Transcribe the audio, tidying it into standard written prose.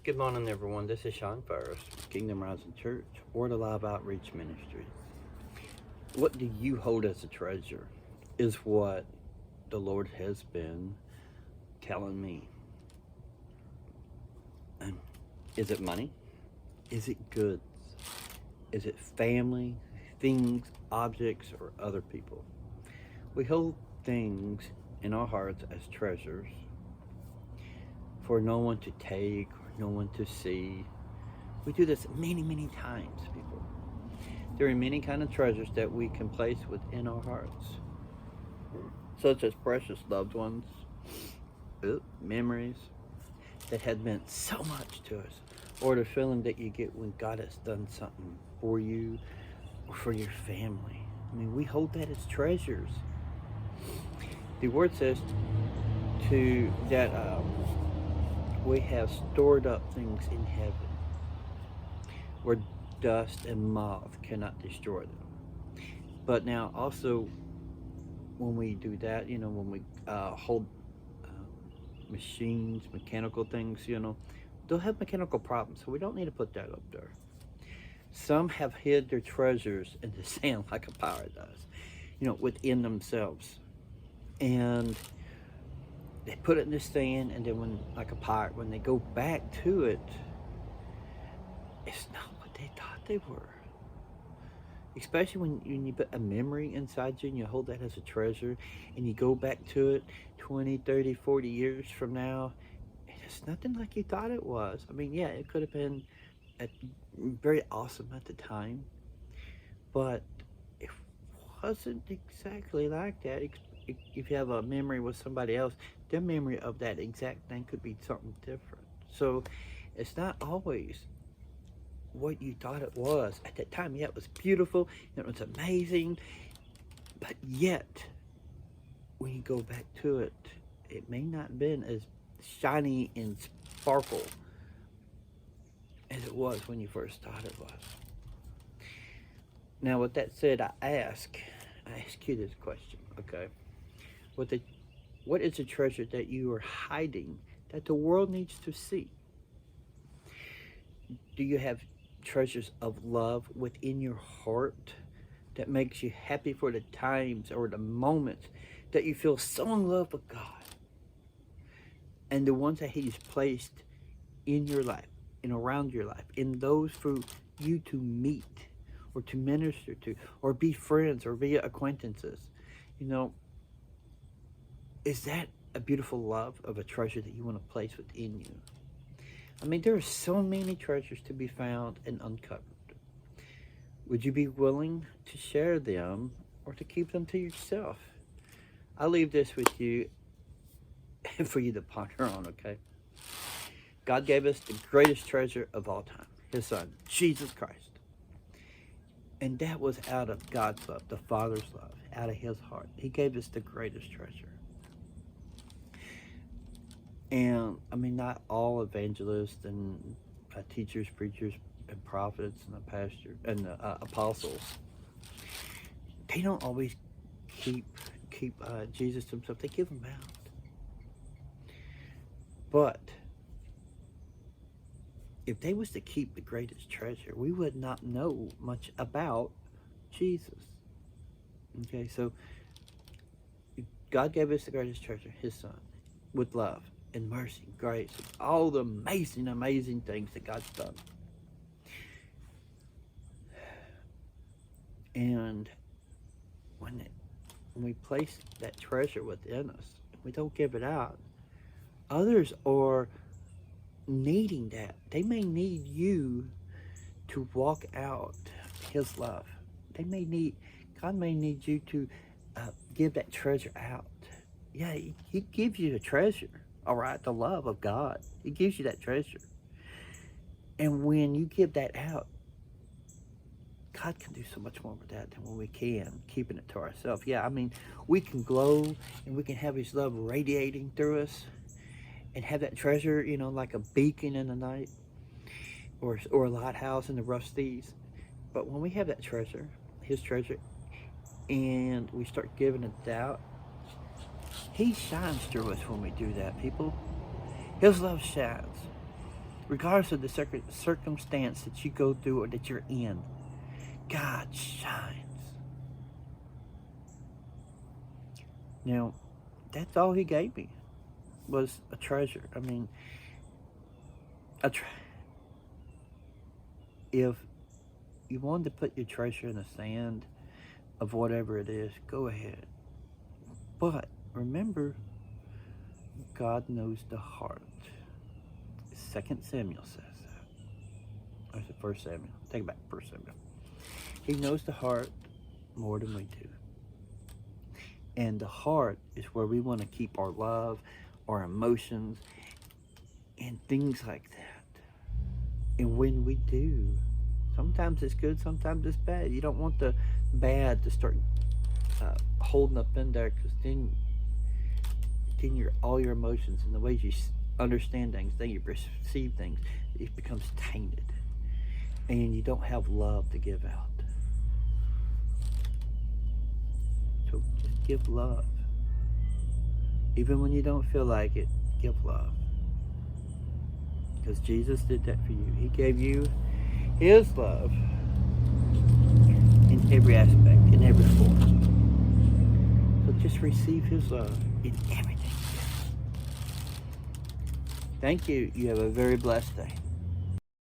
Good morning, everyone. This is Shawn Faris, Kingdom Rising Church, Word Alive Outreach Ministry. What do you hold as a treasure? Is what the Lord has been telling me. Is it money? Is it goods? Is it family, things, objects, or other people? We hold things in our hearts as treasures for no one to take or no one to see. We do this many, many times, people. There are many kind of treasures that we can place within our hearts, such as precious loved ones, memories that had meant so much to us, or the feeling that you get when God has done something for you or for your family. I mean, we hold that as treasures. The word says to that we have stored up things in heaven where dust and moth cannot destroy them. But now also, when we do that, when we hold machines, mechanical things, they'll have mechanical problems, so we don't need to put that up there. Some have hid their treasures in the sand like a pirate does, within themselves. And they put it in the sand, and then like a pirate, when they go back to it, it's not what they thought they were. Especially when you put a memory inside you and you hold that as a treasure and you go back to it 20, 30, 40 years from now, and it's nothing like you thought it was. I mean, yeah, it could have been very awesome at the time, but it wasn't exactly like that. If you have a memory with somebody else, their memory of that exact thing could be something different. So it's not always what you thought it was at that time. Yeah, it was beautiful, it was amazing, but yet when you go back to it, it may not have been as shiny and sparkle as it was when you first thought it was. Now, with that said, I ask you this question, okay? What is a treasure that you are hiding that the world needs to see? Do you have treasures of love within your heart that makes you happy for the times or the moments that you feel so in love with God? And the ones that He's placed in your life and around your life, in those for you to meet or to minister to or be friends or be acquaintances, is that a beautiful love of a treasure that you want to place within you? I mean, there are so many treasures to be found and uncovered. Would you be willing to share them or to keep them to yourself? I'll leave this with you for you to ponder on, okay? God gave us the greatest treasure of all time, His Son, Jesus Christ. And that was out of God's love, the Father's love, out of His heart. He gave us the greatest treasure. And I mean, not all evangelists and teachers, preachers, and prophets and the pastor and the apostles, they don't always keep Jesus to themselves. They give Him out. But if they was to keep the greatest treasure, we would not know much about Jesus. Okay, so God gave us the greatest treasure, His Son, with love and mercy and grace and all the amazing, amazing things that God's done. And when we place that treasure within us, we don't give it out, others are needing that. They may need you to walk out His love. God may need you to give that treasure out. Yeah, He gives you a treasure. All right, the love of God. He gives you that treasure. And when you give that out, God can do so much more with that than when we can, keeping it to ourselves. Yeah, I mean, we can glow and we can have His love radiating through us and have that treasure, like a beacon in the night or a lighthouse in the rough seas. But when we have that treasure, His treasure, and we start giving it out, He shines through us when we do that, people. His love shines. Regardless of the circumstance that you go through or that you're in, God shines. Now, that's all he gave me was a treasure. I mean, if you wanted to put your treasure in the sand of whatever it is, go ahead. But remember, God knows the heart. 2 Samuel says that. Or is it 1 Samuel? Take it back, 1 Samuel. He knows the heart more than we do. And the heart is where we want to keep our love, our emotions, and things like that. And when we do, sometimes it's good, sometimes it's bad. You don't want the bad to start holding up in there, because then all your emotions and the ways you understand things, then you perceive things, it becomes tainted. And you don't have love to give out. So just give love. Even when you don't feel like it, give love. Because Jesus did that for you. He gave you his love in every aspect, in every form. So just receive his love in everything. Thank you. You have a very blessed day.